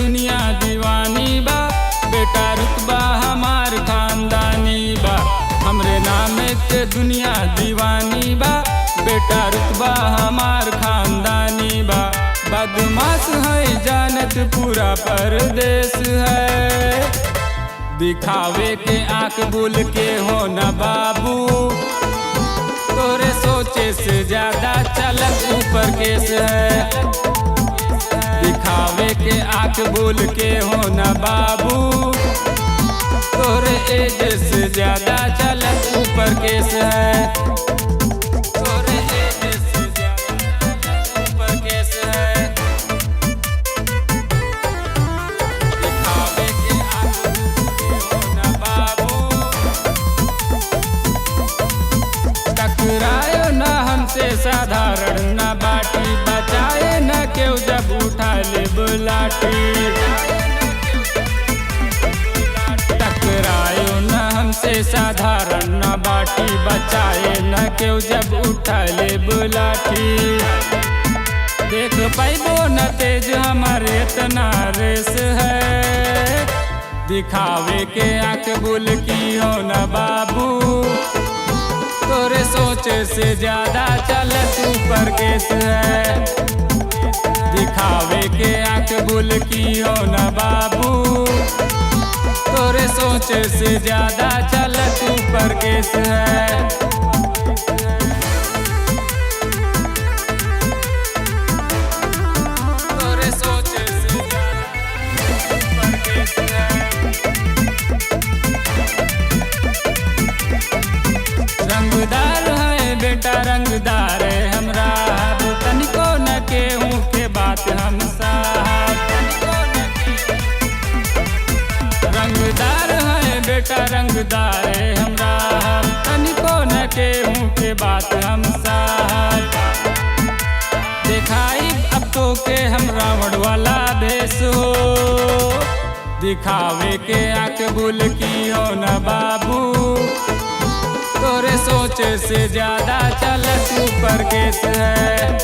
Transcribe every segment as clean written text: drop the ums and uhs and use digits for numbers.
दुनिया दीवानी बा, बेटा रुतबा हमार खानदानी बा। हमरे नाम के दुनिया दीवानी बा, बेटा रुतबा हमार खानदानी बा। बदमाश है जानत पूरा परदेश है, दिखावे के आँख भूल के हो न बाबू, तोरे सोचे से ज्यादा चलत ऊपर केस है। दिखावे के आँख भूल के हो न बाबू, तोरे एज से ज्यादा चलत ऊपर केस है। तोरे एज से ज्यादा चलत ऊपर केस है। दिखावे के आँख भूल के हो न बाबू, टकरायो न हमसे साधारण न बाटी, बचाए न क्यों जब उठा ले बुलाटी। टकरायो न हमसे साधारण न बाटी, बचाए न क्यों जब उठा ले बुलाठी। देख पैबो न तेज हमारे इतना रेस है, दिखावे के आँख भूल की हो न बाबू, तोरे सोचे से ज्यादा चलत ऊपर केस है। दिखावे के आँख भूल की हो न बाबू, तोरे सोचे से ज्यादा चलत ऊपर केस है। तोरे सोचे से ज्यादा ऊपर केस है। रंगदार है बेटा रंगदार है हमरा, तनिको न केहू के बात हम साहब। रंगदार है बेटा रंगदार है हमरा, तनिको न केहू के बात हम साहब। दिखाई अब तो के हम रावण वाला भेष हो, दिखावे के आँख भूल की हो न बाबू, तोरे सोचे से ज्यादा चलत ऊपर केस है।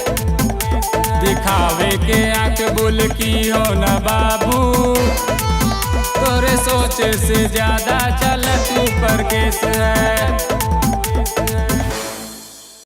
दिखावे के आँख भूल की हो न बाबू, तोरे सोचे से ज्यादा चलत ऊपर केस है।